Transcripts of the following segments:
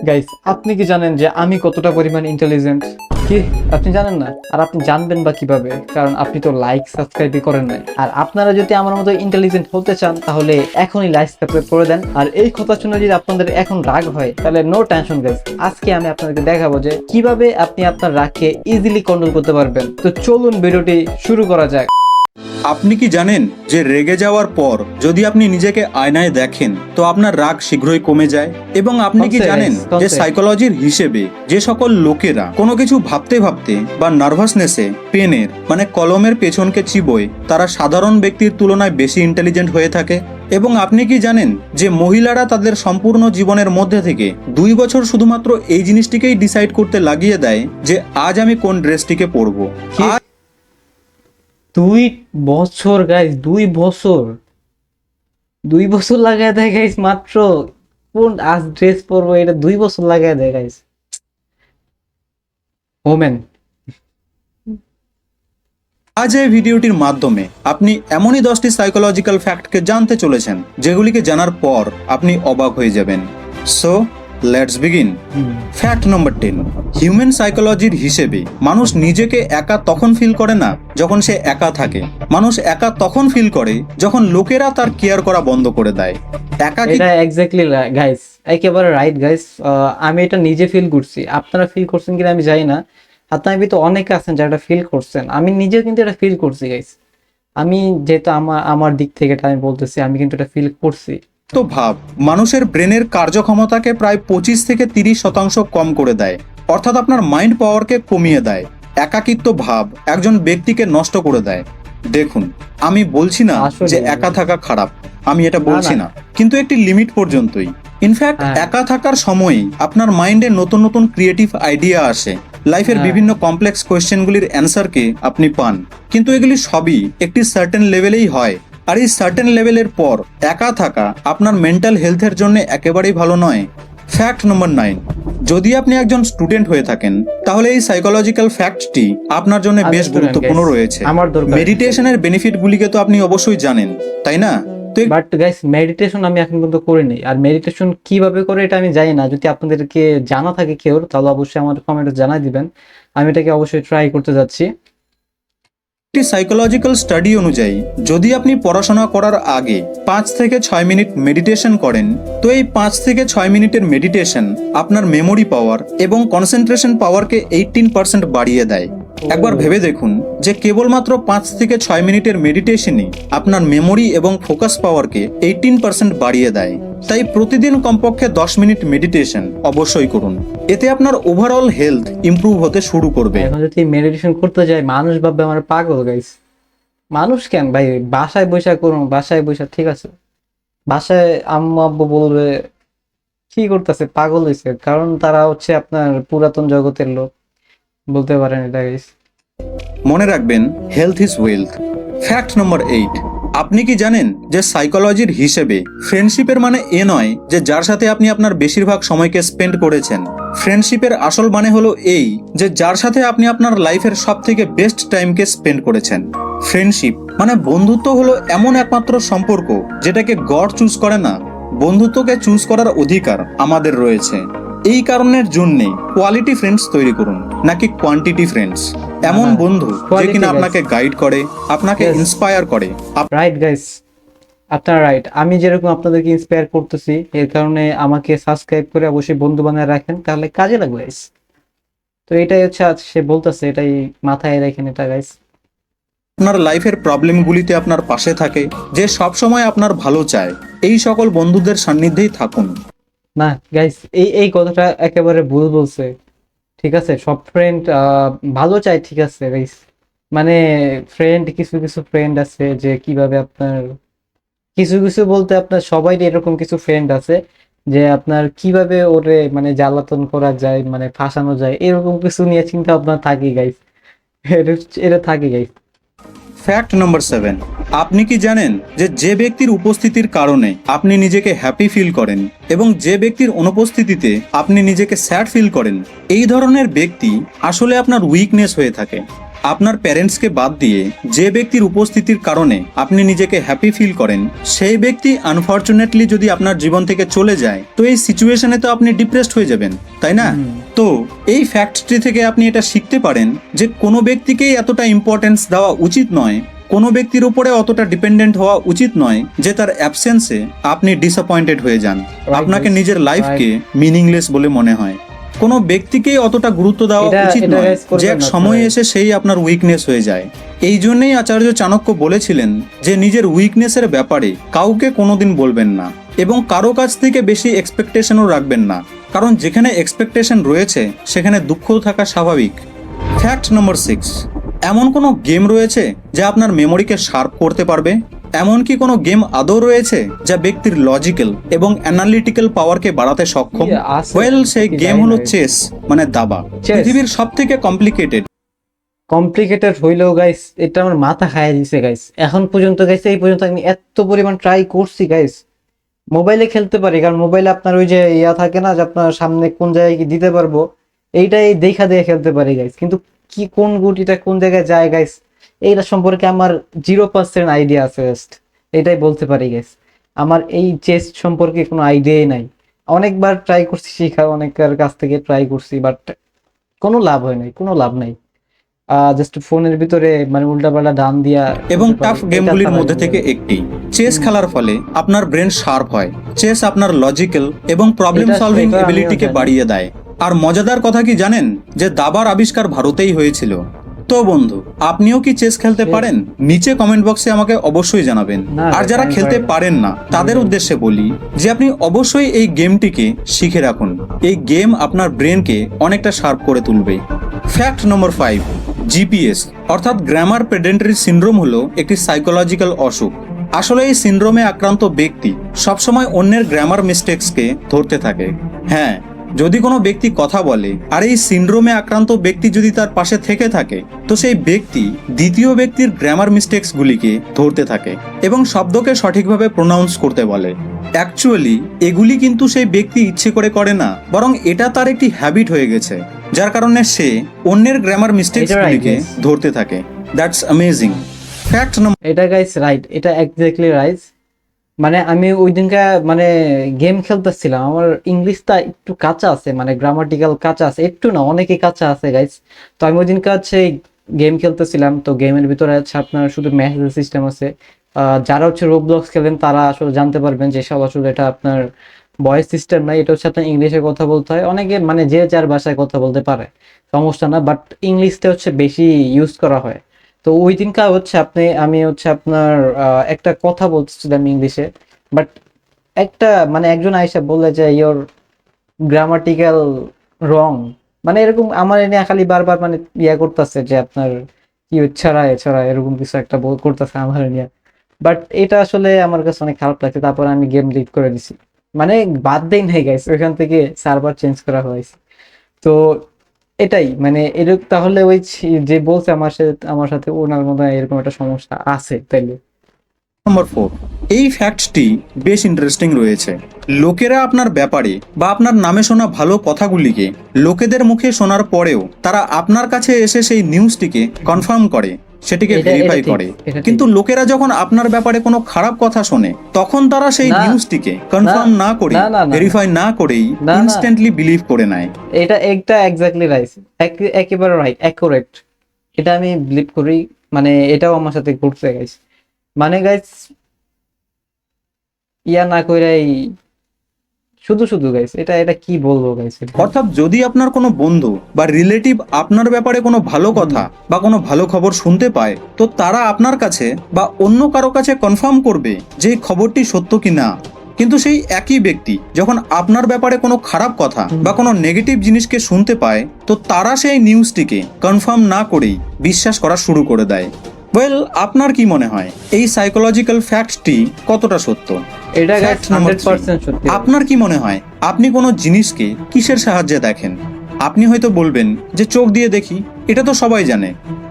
Guys, আপনি কি জানেন যে আমি কতটা পরিমাণ ইন্টেলিজেন্ট? কি আপনি জানেন না? আর আপনি জানবেন বা কিভাবে? কারণ আপনি তো লাইক সাবস্ক্রাইবই করেন নাই। আর আপনারা যদি আমার মতো ইন্টেলিজেন্ট হতে চান তাহলে এখনই লাইক সাবস্ক্রাইব করে দেন। আর এই কথা শুনে যদি আপনাদের এখন রাগ হয় তাহলে নো টেনশন গাইস, আজকে আমি আপনাদেরকে দেখাবো যে কিভাবে আপনি আপনার রাগকে ইজিলি কন্ট্রোল করতে পারবেন। তো চলুন ভিডিওটি শুরু করা যাক। আপনি কি জানেন যে রেগে যাওয়ার পর যদি আপনি নিজেকে আয়নায় দেখেন তো আপনার রাগ শীঘ্রই কমে যায়? এবং আপনি কি Concept, জানেন guys, যে concept. সাইকোলজির হিসেবে যে সকল লোকেরা কোনো কিছু ভাবতে ভাবতে বা নার্ভাসনেসে পেনের কলমের পেছনকে চিবোয় তারা সাধারণ ব্যক্তির তুলনায় বেশি ইন্টেলিজেন্ট হয়ে থাকে? এবং আপনি কি জানেন যে মহিলারা তাদের সম্পূর্ণ জীবনের মধ্যে থেকে 2 বছর শুধুমাত্র এই জিনিসটিকেই ডিসাইড করতে লাগিয়ে দেয় যে আজ আমি কোন ড্রেসটিকে পরবো? কি? 2 বছর গাইস, 2 বছর 2 বছর লাগায় দেয় গাইস মাত্র। কোন আজ ড্রেস পরবো এটা 2 বছর লাগায় দেয় গাইস। ওমেন। আজ এই ভিডিওটির মাধ্যমে আপনি এমনই 10টি সাইকোলজিক্যাল ফ্যাক্টকে জানতে চলেছেন যেগুলিকে জানার পর আপনি অবাক হয়ে যাবেন। So let's begin. Fact number 10, human সাইকোলজির হিসেবে মানুষ নিজেকে একা তখন ফিল করে না যখন সে একা থাকে। মানুষ একা তখন ফিল করে যখন লোকেরা তার কেয়ার করা বন্ধ করে দেয়। একাকী এটা এক্স্যাক্টলি গাইস, একেবারে রাইট গাইস। আমি এটা নিজে ফিল করছি, আপনারা ফিল করছেন কিনা আমি জানি না। আপনার তো অনেকে আছেন যারা ফিল করছেন, আমি নিজেও কিন্তু এটা ফিল করছি গাইস। আমি যেহেতু আমার আমার দিক থেকে এটা আমি বলতেছি, আমি কিন্তু এটা ফিল করছি। তো ভাব মানুষের ব্রেনের কার্যক্ষমতাকে প্রায় 25 থেকে 30% কম করে দেয়, অর্থাৎ আপনার মাইন্ড পাওয়ারকে কমিয়ে দেয়। একাকিত্ব ভাব একজন ব্যক্তিকে নষ্ট করে দেয়। দেখুন, আমি বলছি না আসলে যে একা থাকা খারাপ, আমি এটা বলছি না। না, কিন্তু একটি লিমিট পর্যন্তই। ইনফ্যাক্ট হ্যাঁ। একা থাকার সময়ই আপনার মাইন্ডে নতুন নতুন ক্রিয়েটিভ আইডিয়া আসে, লাইফের হ্যাঁ। বিভিন্ন কমপ্লেক্স কোয়েশ্চেনগুলির অ্যান্সারকে আপনি পান। কিন্তু এগুলি সবই একটি সার্টেন লেভেলেই হয়। আর এই সার্টেন লেভেলের পর একা থাকা আপনার মেন্টাল হেলথের জন্য একেবারেই ভালো নয়। ফ্যাক্ট নম্বর 9, যদি আপনি একজন স্টুডেন্ট হয়ে থাকেন তাহলে এই সাইকোলজিক্যাল ফ্যাক্টটি আপনার জন্য আমি বেশ student, গুরুত্বপূর্ণ guys। রয়েছে। আমার দরকার। মেডিটেশনের বেনিফিটগুলিকে তো আপনি অবশ্যই জানেন, তাই না? তো বাট গাইস, মেডিটেশন আমি এখন পর্যন্ত করিনি। আর মেডিটেশন কিভাবে করে এটা আমি জানি না। যদি আপনাদেরকে জানা থাকে কেউ তাহলে অবশ্যই আমার কমেন্টে জানাই দিবেন, আমি এটাকে অবশ্যই ট্রাই করতে যাচ্ছি। একটি সাইকোলজিক্যাল স্টাডি অনুযায়ী যদি আপনি পড়াশোনা করার আগে 5 থেকে 6 মিনিট মেডিটেশন করেন তো এই 5 থেকে 6 মিনিটের মেডিটেশন আপনার মেমোরি পাওয়ার এবং কনসেন্ট্রেশন পাওয়ারকে 18% বাড়িয়ে দেয়। একবার ভেবে দেখুন যে কেবলমাত্র 5 থেকে 6 মিনিটের মেডিটেশনই আপনার মেমোরি এবং ফোকাস পাওয়ারকে 18% বাড়িয়ে দেয়। তাই প্রতিদিন কমপক্ষে 10 মিনিট মেডিটেশন অবশ্যই করুন, এতে আপনার ওভারঅল হেলথ ইমপ্রুভ হতে শুরু করবে। এখন যদি মেডিটেশন করতে যাই মানুষ ভাববে আমার পাগল গাইস। মানুষ কেন ভাই, বাসায় বসে করুন, বাসায় বসে ঠিক আছে। বাসায় আম্মু আব্বু বলবে কি করতেছে, পাগল হয়েছে, কারণ তারা হচ্ছে আপনার পুরাতন জগতের লোক, বলতে পারেন এটা গাইস। মনে রাখবেন, হেলথ ইজ ওয়েলথ। ফ্যাক্ট নম্বর 8, আপনি কি জানেন যে সাইকোলজির হিসেবে ফ্রেন্ডশিপের মানে এ নয় যে যার সাথে আপনি আপনার বেশিরভাগ সময়কে স্পেন্ড করেছেন। ফ্রেন্ডশিপের আসল মানে হলো এই যে যার সাথে আপনি আপনার লাইফের সব থেকে বেস্ট টাইমকে স্পেন্ড করেছেন। ফ্রেন্ডশিপ মানে বন্ধুত্ব হলো এমন একমাত্র সম্পর্ক যেটাকে গড চুজ করে না, বন্ধুত্বকে চুজ করার অধিকার আমাদের রয়েছে। এই কারণের জন্যে কোয়ালিটি ফ্রেন্ডস তৈরি করুন, নাকি কোয়ান্টিটি ফ্রেন্ডস। এমন বন্ধু যে Quality কিনা guys। আপনাকে গাইড করে, আপনাকে Yes। ইন্সপায়ার করে। রাইট গাইস, আপনারা রাইট। আমি যেরকম আপনাদেরকে ইন্সপায়ার করতেছি এর কারণে আমাকে সাবস্ক্রাইব করে অবশ্যই বন্ধু বানায় রাখেন, তাহলে কাজে লাগবে গাইস। তো এটাই হচ্ছে আজ সে বলতেছে, এটাই মাথায় রাখেন এটা গাইস। আপনার লাইফের প্রবলেমগুলিতে আপনার পাশে থাকে, যে সব সময় আপনার ভালো চায়, এই সকল বন্ধুদের সান্নিধ্যেই থাকুন। না গাইস, এই এই কথাটা একেবারে ভুল বলছে। ঠিক আছে, সব ফ্রেন্ড ভালো চায়, ঠিক আছে গাইস। মানে ফ্রেন্ড, কিছু কিছু ফ্রেন্ড আছে যে কিভাবে আপনার, কিছু কিছু বলতে আপনার সবাই এরকম কিছু ফ্রেন্ড আছে যে আপনার কিভাবে ওরে মানে জ্বালাতন করা যায়, মানে ফাঁসানো যায়, এরকম কিছু নিয়ে চিন্তা ভাবনা থাকি গাইস। এটা থাকি গাইস। ফ্যাক্ট নম্বর 7, আপনি কি জানেন যে যে ব্যক্তির উপস্থিতির কারণে আপনি নিজেকে হ্যাপি ফিল করেন এবং যে ব্যক্তির অনুপস্থিতিতে আপনি নিজেকে স্যাড ফিল করেন, এই ধরনের ব্যক্তি আসলে আপনার উইকনেস হয়ে থাকে। আপনার প্যারেন্টসকে বাদ দিয়ে যে ব্যক্তির উপস্থিতির কারণে আপনি নিজেকে হ্যাপি ফিল করেন সেই ব্যক্তি আনফরচুনেটলি যদি আপনার জীবন থেকে চলে যায় তো এই সিচুয়েশনে তো আপনি ডিপ্রেসড হয়ে যাবেন, তাই না? তো এই ফ্যাক্টটি থেকে আপনি এটা শিখতে পারেন যে কোনো ব্যক্তিকেই এতটা ইম্পর্টেন্স দেওয়া উচিত নয়, কোনো ব্যক্তির উপরে অতটা ডিপেন্ডেন্ট হওয়া উচিত নয় যে তার অ্যাবসেন্সে আপনি ডিসঅ্যাপয়েন্টেড হয়ে যান, আপনাকে নিজের লাইফকে মিনিংলেস বলে মনে হয়। কোনো ব্যক্তিকেই অতটা গুরুত্ব দেওয়া উচিত নয় যে এক সময় এসে সেই আপনার উইকনেস হয়ে যায়। এই জন্যই আচার্য চাণক্য বলেছিলেন যে নিজের উইকনেসের ব্যাপারে কাউকে কোনোদিন বলবেন না এবং কারো কাছ থেকে বেশি এক্সপেকটেশনও রাখবেন না, কারণ যেখানে এক্সপেকটেশন রয়েছে সেখানে দুঃখও থাকা স্বাভাবিক। ফ্যাক্ট নম্বর 6, এমন কোনো গেম রয়েছে যা আপনার মেমোরিকে শার্প করতে পারবে? এমন কি কোনো গেম আদৌ রয়েছে যা ব্যক্তির লজিক্যাল এবং অ্যানালিটিক্যাল পাওয়ারকে বাড়াতে সক্ষম? ওয়েল, সেই গেম হলো চেস, মানে দাবা। পৃথিবীর সবথেকে কমপ্লিকেটেড হইলেও গাইস এটা আমার মাথা খাইয়ে দিছে গাইস। এখন পর্যন্ত গাইস, এই পর্যন্ত আমি এত পরিমাণ ট্রাই করছি গাইস। মোবাইলে খেলতে পারি, কারণ মোবাইলে আপনার ওই যে ইয়া থাকে না যে আপনার সামনে কোন জায়গায় কি দিতে পারবো, এইটাই দেখা দিয়ে খেলতে পারি গাইস। কিন্তু কি কোন গুটিটা কোন জায়গায় যায় গাইস, এইটা সম্পর্কে আমার 0% আইডিয়া আছে জাস্ট, এটাই বলতে পারি গাইস। আমার এই চেস সম্পর্কে কোনো আইডিয়াই নাই। অনেকবার ট্রাই করছি শেখার, অনেকের কাছ থেকে ট্রাই করছি, বাট কোনো লাভ হয় নাই, কোনো লাভ নাই। জাস্ট ফোনের ভিতরে মানে উল্টাপাল্টা ডান দিয়া এবং টাফ গেমগুলির মধ্যে থেকে একটি। চেস খেলার ফলে আপনার ব্রেন শার্প হয়। চেস আপনার লজিক্যাল এবং প্রবলেম সলভিং এবিলিটিকে বাড়িয়ে দেয়। আর মজাদার কথা কি জানেন যে দাবার আবিষ্কার ভারতেই হয়েছিল। তো বন্ধু, আপনিও কি চেস খেলতে পারেন? নিচে কমেন্ট বক্সে আমাকে অবশ্যই জানাবেন। আর যারা খেলতে পারেন না তাদের উদ্দেশ্যে বলি যে আপনি অবশ্যই এই গেমটিকে শিখে রাখুন। এই গেম আপনার ব্রেনকে অনেকটা শার্প করে তুলবে। ফ্যাক্ট নম্বর 5, জিপিএস অর্থাৎ গ্রামার পেডেন্ট্রি সিনড্রোম হলো একটি সাইকোলজিক্যাল অসুখ। আসলে এই সিনড্রোমে আক্রান্ত ব্যক্তি সবসময় অন্যের গ্রামার মিস্টেক্সকে ধরতে থাকে। হ্যাঁ, যদি কোনো ব্যক্তি কথা বলে আর এই সিনড্রোমে আক্রান্ত ব্যক্তি যদি তার পাশে থেকে থাকে তো সেই ব্যক্তি দ্বিতীয় ব্যক্তির গ্রামার মিস্টেক্সগুলিকে ধরতে থাকে এবং শব্দকে সঠিকভাবে প্রোনাউন্স করতে বলে। অ্যাকচুয়ালি এগুলি কিন্তু সেই ব্যক্তি ইচ্ছে করে না, বরং এটা তার একটি হ্যাবিট হয়ে গেছে, যার কারণে সে অন্যের গ্রামার মিস্টেক্সগুলিকে ধরতে থাকে। That's amazing. ফ্যাক্ট নম্বর, এটা গাইস রাইট, এটা এক্স্যাক্টলি রাইট। মানে আমি ওই দিনকে মানে গেম খেলতেছিলাম, আমার ইংলিশটা একটু কাঁচা আছে, মানে গ্রামাটিক্যাল কাঁচা আছে, একটু না অনেকই কাঁচা আছে গাইস। তো আমি ওই দিনকে হচ্ছে গেম খেলতেছিলাম, তো গেমের ভিতরে হচ্ছে আপনার শুধু মেসেজ সিস্টেম আছে। যারা হচ্ছে রোবলক্স খেলেন তারা আসলে জানতে পারবেন যে সব আসলে এটা আপনার ভয়েস সিস্টেম নাই, এটা হচ্ছে আপনার ইংলিশে কথা বলতে হয়। অনেকে মানে যে যার ভাষায় কথা বলতে পারে, সমস্যা না, বাট ইংলিশটা হচ্ছে বেশি ইউজ করা হয়। তো ওই দিনকার হচ্ছে আমি হচ্ছে আপনার একটা কথা বলছিলাম ইংলিশে, বাট একটা মানে একজন আইসা বললে যে ইয়োর গ্রামাটিক্যাল রং, মানে এরকম আমার এনে খালি বারবার মানে ইয়া করতেছে যে আপনার কি ছড়ায় এরকম কিছু একটা করতেছে আমার নিয়ে। বাট এটা আসলে আমার কাছে অনেক খারাপ লাগছে, তারপর আমি গেম ডিলিট করে দিছি, মানে বাদ দেই নাই গাইস, ওইখান থেকে সার্ভার চেঞ্জ করা হয়েছে। তো এটাই মানে এরকম, তাহলে ওই যে বলছে আমার সাথে ওনার মধ্যে এরকম একটা সমস্যা আছে তাইলে। নম্বর 4, এই ফ্যাক্টটি বেশ ইন্টারেস্টিং রয়েছে। লোকেরা আপনার ব্যাপারে বা আপনার নামে শোনা ভালো কথাগুলিকে লোকেদের মুখে শোনার পরেও তারা আপনার কাছে এসে সেই নিউজটিকে কনফার্ম করে, সেটিকে ভেরিফাই করে। কিন্তু লোকেরা যখন আপনার ব্যাপারে কোনো খারাপ কথা শোনে তখন তারা সেই নিউজটিকে কনফার্ম না করে, ভেরিফাই না করেই ইনস্ট্যান্টলি বিলিভ করে নেয়। এটা এক্স্যাক্টলি রাইট, একেবারে রাইট, অ্যাকুরেট। এটা আমি বিলিভ করি, মানে এটাও আমার সাথে ঘটছে গাইস। মানে গাইস ইয়া না কইরাই শুধু গাইস, এটা কি বলবো গাইস। অর্থাৎ যদি আপনার কোনো বন্ধু বা রিলেটিভ আপনার ব্যাপারে কোনো ভালো কথা বা কোনো ভালো খবর শুনতে পায় তো তারা আপনার কাছে বা অন্য কারো কাছে কনফার্ম করবে যে এই খবরটি সত্য কি না। কিন্তু সেই একই ব্যক্তি যখন আপনার ব্যাপারে কোনো খারাপ কথা বা কোনো নেগেটিভ জিনিসকে শুনতে পায় তো তারা সেই নিউজটিকে কনফার্ম না করেই বিশ্বাস করা শুরু করে দেয়। ওয়েল, আপনার কি মনে হয় এই সাইকোলজিক্যাল ফ্যাক্টটি কতটা সত্য? এটা গাইস 100% সত্যি। আপনার কি মনে হয় আপনি কোনো জিনিসকে কিসের সাহায্যে দেখেন? আপনি হয়তো বলবেন যে চোখ দিয়ে দেখি, এটা তো সবাই জানে।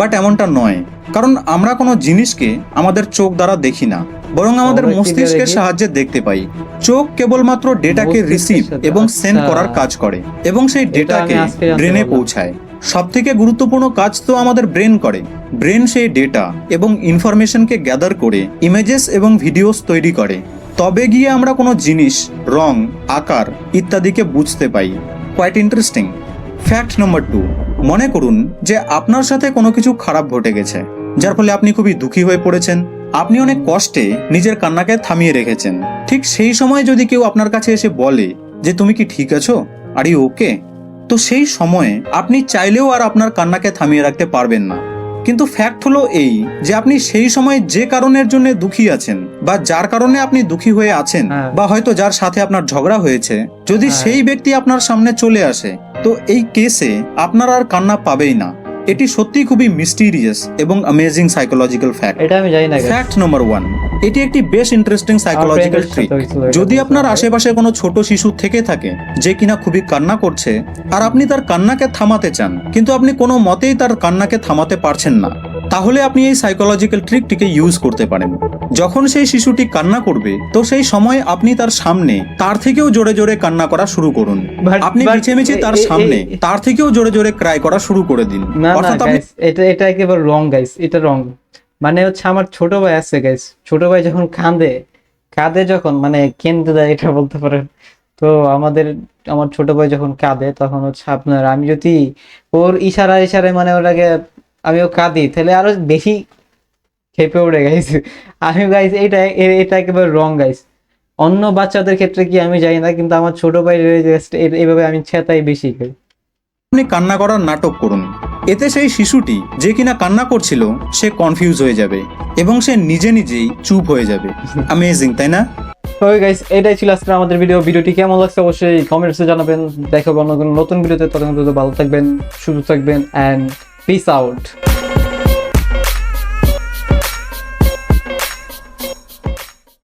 বাট এমনটা নয়, কারণ আমরা কোনো জিনিসকে আমাদের চোখ দ্বারা দেখি না, বরং আমাদের মস্তিষ্কের সাহায্যে দেখতে পাই। চোখ কেবলমাত্র ডেটাকে রিসিভ এবং সেন্ড করার কাজ করে এবং সেই ডেটাকে ব্রেনে পৌঁছায়। সবথেকে গুরুত্বপূর্ণ কাজ তো আমাদের ব্রেন করে। ব্রেন সেই ডেটা এবং ইনফরমেশনকে গ্যাদার করে ইমেজেস এবং ভিডিওস তৈরি করে, তবে গিয়ে আমরা কোনো জিনিস, রং, আকার ইত্যাদিকে বুঝতে পাই। Quite interesting. ফ্যাক্ট নম্বর 2, মনে করুন যে আপনার সাথে কোনো কিছু খারাপ ঘটে গেছে, যার ফলে আপনি খুবই দুঃখী হয়ে পড়েছেন। আপনি অনেক কষ্টে নিজের কান্নাকে থামিয়ে রেখেছেন। ঠিক সেই সময় যদি কেউ আপনার কাছে এসে বলে যে তুমি কি ঠিক আছো, আর ইউ ওকে, তো সেই সময়ে আপনি চাইলেও আর আপনার কান্নাকে থামিয়ে রাখতে পারবেন না। কিন্তু ফ্যাক্ট হলো এই যে আপনি সেই সময় যে কারণের জন্য দুঃখী আছেন বা যার কারণে আপনি দুঃখী হয়ে আছেন, বা হয়তো যার সাথে আপনার ঝগড়া হয়েছে, যদি সেই ব্যক্তি আপনার সামনে চলে আসে, তো এই কেসে আপনার আর কান্না পাবেই না। এটি সত্যি খুবই মিস্টিরিয়াস এবং অ্যামেজিং সাইকোলজিক্যাল ফ্যাক্ট। এটা আমি জানি না guys। ফ্যাক্ট নম্বর 1, এটি একটি বেশ ইন্টারেস্টিং সাইকোলজিক্যাল ট্রিক। যদি আপনার আশেপাশে কোনো ছোট শিশু থেকে থাকে যে কিনা খুবই কান্না করছে, আর আপনি তার কান্নাকে থামাতে চান, কিন্তু আপনি কোনো মতেই তার কান্নাকে থামাতে পারছেন না, তাহলে আপনি এই সাইকোলজিক্যাল ট্রিকটিকে ইউজ করতে পারেন। যখন সেই শিশুটি কান্না করবে, তো সেই সময় আপনি তার সামনে তার থেকেও জোরে জোরে কান্না করা শুরু করুন। আপনি মিছে তার সামনে তার থেকেও জোরে জোরে ক্রাই করা শুরু করে দিন। না গাইস, এটা একেবারে রং গাইস, এটা রং। মানে হচ্ছে আমার ছোট ভাই আছে গাইস, ছোট ভাই যখন কাঁদে যখন মানে কেঁদে দেয় এটা বলতে পারেন। তো আমার ছোট ভাই যখন কাঁদে তখন হচ্ছে আপনার আমি যদি ওর ইশারায় মানে ওটাকে আমিও কাঁদি, তাহলে আরো বেশি খেপে উঠে গাইস। আমি গাইস এটা একেবারে রং গাইস। অন্য বাচ্চাদের ক্ষেত্রে কি আমি জানি না, কিন্তু আমার ছোট ভাই এইভাবে আমি ছেতাই বেশি খাই। আপনি কান্না করার নাটক করুন, এতে সেই শিশুটি যে কিনা কান্না করছিল সে কনফিউজ হয়ে যাবে এবং সে নিজেই চুপ হয়ে যাবে। অ্যামেজিং, তাই না? তো গাইস, এটাই ছিল আজকে আমাদের ভিডিওটি কেমন লাগছে অবশ্যই কমেন্টসে জানাবেন। দেখা হবে অন্য কোনো নতুন ভিডিওতে, তখন ভালো থাকবেন, সুস্থ থাকবেন, এন্ড পিস আউট।